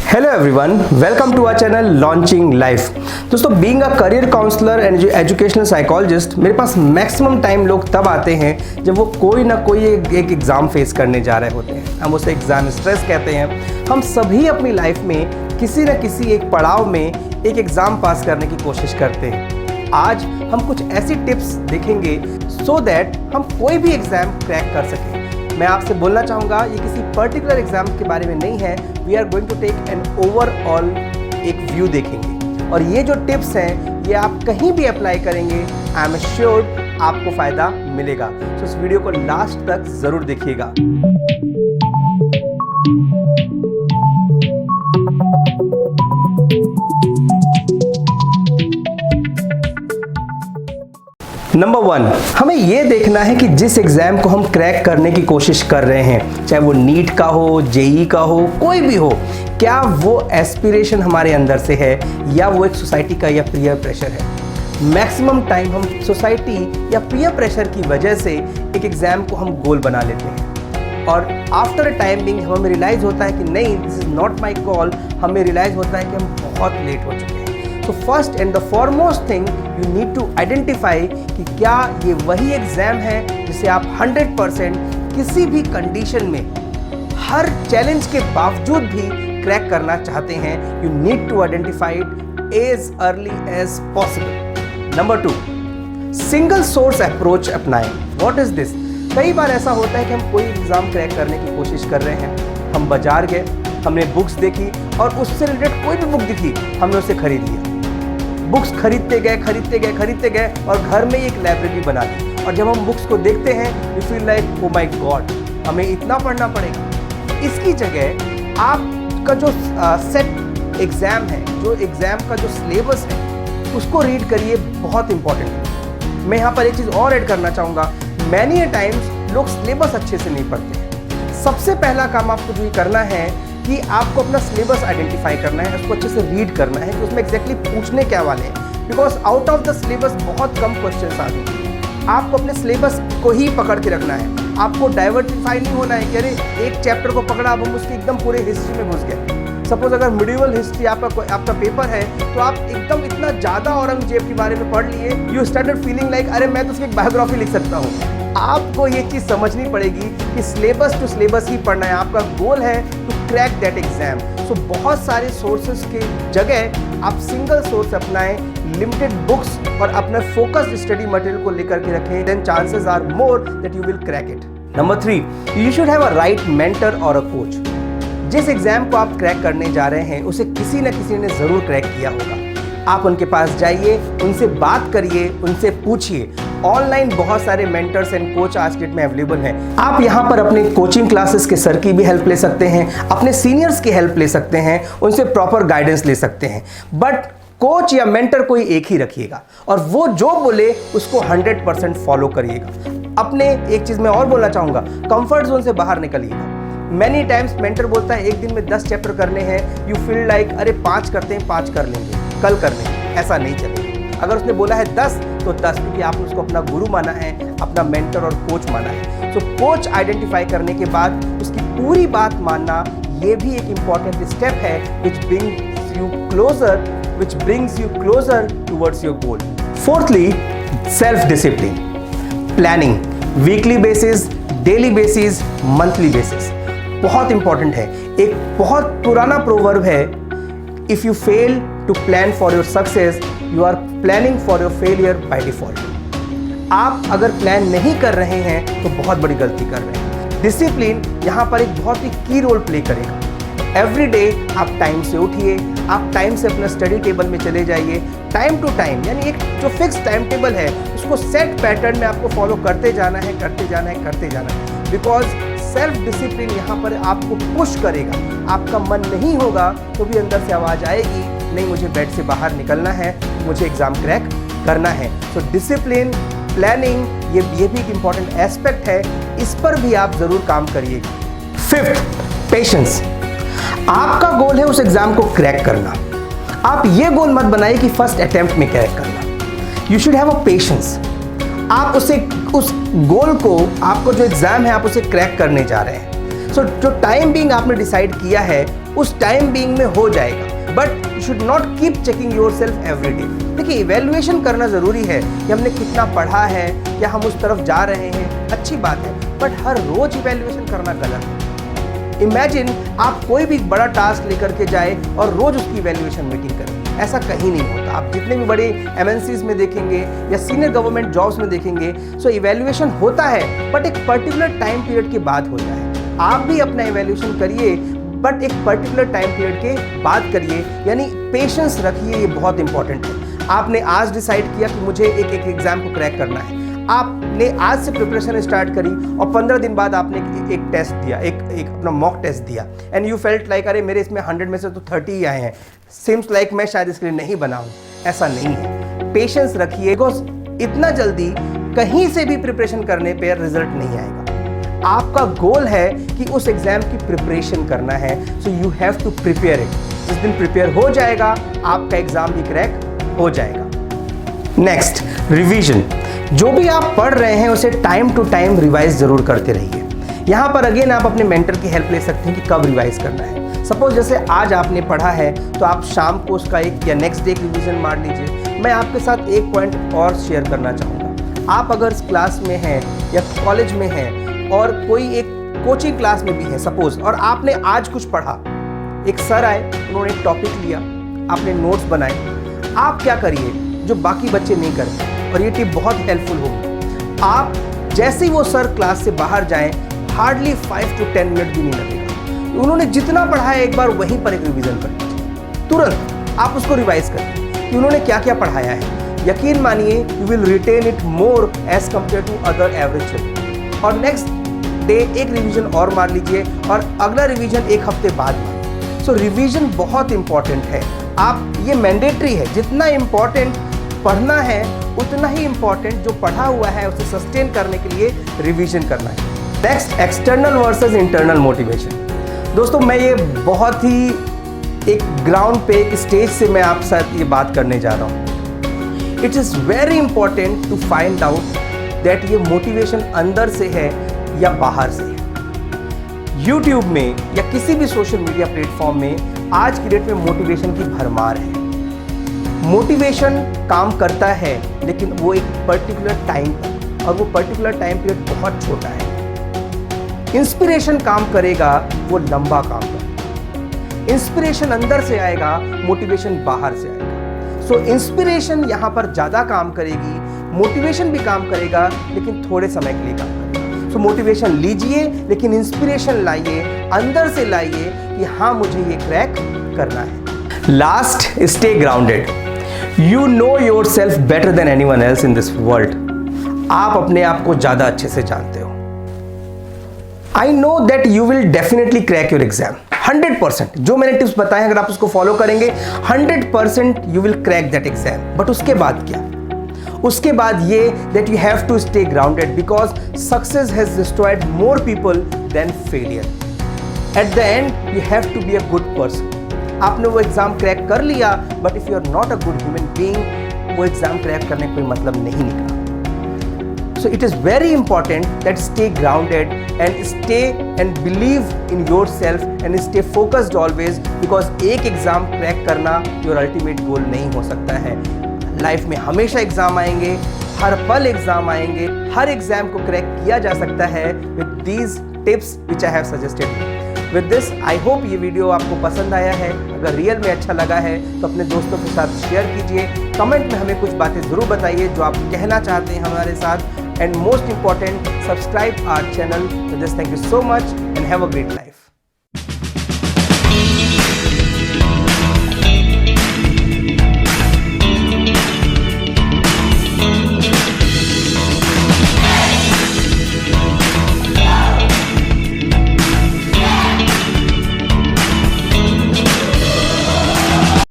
Hello everyone, welcome to our channel launching life. दोस्तों, being a career counsellor and educational psychologist, मेरे पास maximum time लोग तब आते हैं जब वो कोई ना कोई एक एग्ज़ाम फेस करने जा रहे होते हैं। हम उसे एग्ज़ाम स्ट्रेस कहते हैं। हम सभी अपनी लाइफ में किसी न किसी एक पड़ाव में एक एग्ज़ाम पास करने की कोशिश करते हैं। आज हम कुछ ऐसी टिप्स देखेंगे सो दैट हम कोई भी एग्ज़ाम क्रैक कर सकें। मैं आपसे बोलना चाहूँगा, ये किसी पर्टिकुलर एग्जाम के बारे में नहीं है। We are going to take an overall एक व्यू देखेंगे, और ये जो टिप्स हैं ये आप कहीं भी अप्लाई करेंगे, आई एम श्योर आपको फ़ायदा मिलेगा। तो इस वीडियो को लास्ट तक ज़रूर देखिएगा। नंबर 1, हमें यह देखना है कि जिस एग्ज़ाम को हम क्रैक करने की कोशिश कर रहे हैं, चाहे वो नीट का हो, जेई का हो, कोई भी हो, क्या वो एस्पिरेशन हमारे अंदर से है या वो एक सोसाइटी का या पीयर प्रेशर है। मैक्सिमम टाइम हम सोसाइटी या पीयर प्रेशर की वजह से एक एग्ज़ाम को हम गोल बना लेते हैं, और आफ्टर अ टाइम बिंग हमें रियलाइज़ होता है कि नहीं, this is not my call. हमें रियलाइज़ होता है कि हम बहुत लेट हो चुके हैं। तो first and the foremost thing, you need to identify कि क्या ये वही एग्ज़ाम है जिसे आप 100% किसी भी कंडीशन में, हर चैलेंज के बावजूद भी क्रैक करना चाहते हैं। You need to identify it as early as possible. Number 2, single source approach अपनाएं। What is this? कई बार ऐसा होता है कि हम कोई एग्ज़ाम क्रैक करने की कोशिश कर रहे हैं, हम बाजार गए, हमने बुक्स देखी और उससे रिलेटेड कोई भी बुक दिखी, हमने उसे खरीद लिया। बुक्स खरीदते गए और घर में एक लाइब्रेरी बना दी, और जब हम बुक्स को देखते हैं we feel like oh my God, हमें इतना पढ़ना पड़ेगा। इसकी जगह आपका जो सेट एग्ज़ाम है, जो एग्ज़ाम का जो सिलेबस है, उसको रीड करिए। बहुत इंपॉर्टेंट है। मैं यहाँ पर एक चीज़ और ऐड करना चाहूँगा, मैनी टाइम्स लोग सिलेबस अच्छे से नहीं पढ़ते हैं। सबसे पहला काम आपको जो ये करना है कि आपको अपना सिलेबस आइडेंटिफाई करना है, उसको अच्छे से रीड करना है कि उसमें एग्जैक्टली पूछने क्या वाले हैं। Because out of the syllabus बहुत कम क्वेश्चंस आते हैं। आपको अपने सिलेबस को ही पकड़ के रखना है। आपको डाइवर्सिफाई नहीं होना है कि अरे एक चैप्टर को पकड़ा, अब हम उसकी एकदम पूरे हिस्ट्री में घुस गए। सपोज अगर मिडिवल हिस्ट्री आपका पेपर है, तो आप एकदम इतना ज़्यादा औरंगजेब के बारे में पढ़ लिए, यू स्टार्टेड फीलिंग लाइक अरे मैं तो उसकी एक बायोग्राफी लिख सकता हूँ। आपको ये चीज़ समझनी पड़ेगी कि सिलेबस टू सिलेबस ही पढ़ना है। आपका गोल है to crack that exam. So बहुत सारे सोर्सेज के जगह आप सिंगल सोर्स अपनाएं, लिमिटेड बुक्स और अपने फोकस्ड स्टडी मटेरियल को लेकर के रखें, then chances are more that you will crack it. Number 3, you should have a right mentor और अ कोच। जिस एग्जाम को आप क्रैक करने जा रहे हैं, उसे किसी न किसी ने ज़रूर क्रैक किया होगा। आप उनके पास जाइए, उनसे बात करिए, उनसे पूछिए। ऑनलाइन बहुत सारे मेंटर्स एंड कोच आज डेट में अवेलेबल हैं। आप यहाँ पर अपने कोचिंग क्लासेस के सर की भी हेल्प ले सकते हैं, अपने सीनियर्स की हेल्प ले सकते हैं, उनसे प्रॉपर गाइडेंस ले सकते हैं। बट कोच या मेंटर कोई एक ही रखिएगा, और वो जो बोले उसको 100% फॉलो करिएगा। अपने एक चीज़ मैं और बोलना चाहूँगा, कंफर्ट जोन से बाहर निकलिएगा। मैनी टाइम्स मेंटर बोलता है एक दिन में 10 चैप्टर करने हैं, यू फील लाइक अरे 5 करते हैं, 5 कर लेंगे, कल कर लेंगे। ऐसा नहीं चलेगा। अगर उसने बोला है 10 तो 10, क्योंकि आपने उसको अपना गुरु माना है, अपना मेंटर और कोच माना है। सो कोच आइडेंटिफाई करने के बाद उसकी पूरी बात मानना, ये भी एक इंपॉर्टेंट स्टेप है which brings you closer towards your goal. Fourthly, self discipline, planning, weekly basis, daily basis, monthly basis बहुत इंपॉर्टेंट है। एक बहुत पुराना प्रोवर्ब है, if you fail to plan for your success, you are planning for your failure by default. आप अगर plan नहीं कर रहे हैं तो बहुत बड़ी गलती कर रहे हैं। डिसिप्लिन यहाँ पर एक बहुत ही की रोल प्ले करेगा। एवरी डे आप टाइम से उठिए, आप टाइम से अपना स्टडी टेबल में चले जाइए, टाइम टू टाइम, यानी एक जो फिक्स टाइम टेबल है उसको सेट पैटर्न में आपको फॉलो करते जाना है। बिकॉज सेल्फ डिसिप्लिन यहाँ पर आपको पुश करेगा। आपका मन नहीं होगा तो भी अंदर से आवाज़ आएगी, नहीं मुझे बेड से बाहर निकलना है, मुझे एग्ज़ाम क्रैक करना है। सो डिसिप्लिन, प्लानिंग, ये भी एक इंपॉर्टेंट एस्पेक्ट है, इस पर भी आप ज़रूर काम करिएगा। 5th, patience. आपका गोल है उस एग्ज़ाम को क्रैक करना। आप ये गोल मत बनाइए कि फर्स्ट अटेम्प्ट में क्रैक करना। You should have a patience. आप उस गोल को, आपको जो एग्ज़ाम है, आप उसे क्रैक करने जा रहे हैं। सो जो टाइम बीइंग आपने डिसाइड किया है, उस टाइम बीइंग में हो जाएगा, but you should not keep checking your self every day. देखिए, इवैल्यूएशन करना ज़रूरी है कि हमने कितना पढ़ा है, क्या हम उस तरफ जा रहे हैं, अच्छी बात है, बट हर रोज इवैल्यूएशन करना गलत है। इमेजिन आप कोई भी बड़ा टास्क लेकर के जाए और रोज उसकी इवैल्यूएशन मीटिंग करें, ऐसा कहीं नहीं होता। आप जितने भी बड़े MNCs में देखेंगे या सीनियर गवर्नमेंट जॉब्स में देखेंगे, सो इवैल्यूएशन होता है, बट एक पर्टिकुलर टाइम पीरियड के बाद होता है। आप भी अपना इवैल्यूएशन करिए, बट एक पर्टिकुलर टाइम पीरियड के बाद करिए, यानी पेशेंस रखिए, ये बहुत इंपॉर्टेंट है। आपने आज डिसाइड किया कि मुझे एक एग्जाम को क्रैक करना है, आपने आज से प्रिपरेशन स्टार्ट करी और 15 दिन बाद आपने एक टेस्ट दिया, एक अपना मॉक टेस्ट दिया, एंड यू फेल्ट लाइक अरे मेरे इसमें 100 में से तो 30 ही आए हैं, सिम्स लाइक मैं शायद इसके लिए नहीं बना हूँ। ऐसा नहीं है, पेशेंस रखिए, बिकॉज इतना जल्दी कहीं से भी प्रिपरेशन करने पर रिजल्ट नहीं आएगा। आपका गोल है कि उस एग्जाम की प्रिपरेशन करना है, so you have to prepare it. जिस दिन प्रिपेयर हो जाएगा, आपका एग्जाम भी क्रैक हो जाएगा। Next, revision. जो भी आप पढ़ रहे हैं उसे टाइम टू टाइम रिवाइज जरूर करते रहिए। यहाँ पर अगेन आप अपने मेंटर की हेल्प ले सकते हैं कि कब रिवाइज करना है। सपोज जैसे आज आपने पढ़ा है तो आप शाम को उसका एक या नेक्स्ट डे रिवीजन मार लीजिए। मैं आपके साथ एक पॉइंट और शेयर करना चाहूँगा। आप अगर क्लास में हैं या कॉलेज में हैं और कोई एक कोचिंग क्लास में भी है सपोज, और आपने आज कुछ पढ़ा, एक सर आए, उन्होंने एक टॉपिक लिया, आपने नोट्स बनाए, आप क्या करिए जो बाकी बच्चे नहीं करते, और ये टिप बहुत हेल्पफुल होगी। आप जैसे ही वो सर क्लास से बाहर जाएं, हार्डली 5 to 10 मिनट भी नहीं लगेगा, उन्होंने जितना पढ़ा है एक बार वहीं पर एक रिवीजन कर लीजिए। तुरंत आप उसको रिवाइज करिए कि उन्होंने क्या क्या पढ़ाया है। यकीन मानिए you will retain it more as compare to other average student. और नेक्स्ट डे एक रिवीजन और मार लीजिए और अगला रिवीजन एक हफ्ते बाद मारिए। सो रिवीजन बहुत इंपॉर्टेंट है। आप, ये मैंडेटरी है, जितना इंपॉर्टेंट पढ़ना है उतना ही इंपॉर्टेंट जो पढ़ा हुआ है उसे सस्टेन करने के लिए रिवीजन करना है। Next, external versus internal motivation. दोस्तों, मैं ये बहुत ही एक ग्राउंड पे, एक स्टेज से मैं आप साथ ये बात करने जा रहा हूँ। It is very important to find out that ये मोटिवेशन अंदर से है या बाहर से है। यूट्यूब में या किसी भी सोशल मीडिया प्लेटफॉर्म में आज की डेट में मोटिवेशन की भरमार है। मोटिवेशन काम करता है लेकिन वो एक पर्टिकुलर टाइम पर, और वो पर्टिकुलर टाइम पीरियड बहुत छोटा है। इंस्पिरेशन काम करेगा, वो लंबा काम करेगा। इंस्पिरेशन अंदर से आएगा, मोटिवेशन बाहर से आएगा। सो इंस्पिरेशन यहाँ पर ज़्यादा काम करेगी, मोटिवेशन भी काम करेगा लेकिन थोड़े समय के लिए काम करेगा। सो मोटिवेशन लीजिए लेकिन इंस्पिरेशन लाइए, अंदर से लाइए कि हाँ मुझे ये क्रैक करना है। Last, stay grounded. You know yourself better than anyone else in this world. आप अपने आप को ज़्यादा अच्छे से जानते हो। I know that you will definitely crack your exam. 100%। जो मैंने टिप्स बताए हैं अगर आप उसको फॉलो करेंगे 100% you will crack that exam. But उसके बाद क्या? उसके बाद ये that you have to stay grounded because success has destroyed more people than failure. At the end you have to be a good person. आपने वो exam crack कर लिया, but if you are not a good human being, वो exam crack करने का कोई मतलब नहीं निकला। So it is very important that stay grounded and stay and believe in your self and stay focused always, because एक exam crack करना your ultimate goal नहीं हो सकता है। लाइफ में हमेशा एग्ज़ाम आएंगे, हर पल एग्ज़ाम आएंगे, हर एग्ज़ाम को क्रैक किया जा सकता है with these tips which I have suggested. With this I hope ये वीडियो आपको पसंद आया है। अगर रियल में अच्छा लगा है तो अपने दोस्तों के साथ शेयर कीजिए। कमेंट में हमें कुछ बातें ज़रूर बताइए जो आप कहना चाहते हैं हमारे साथ। And most important, subscribe our channel. With this, thank you so much and have a great life.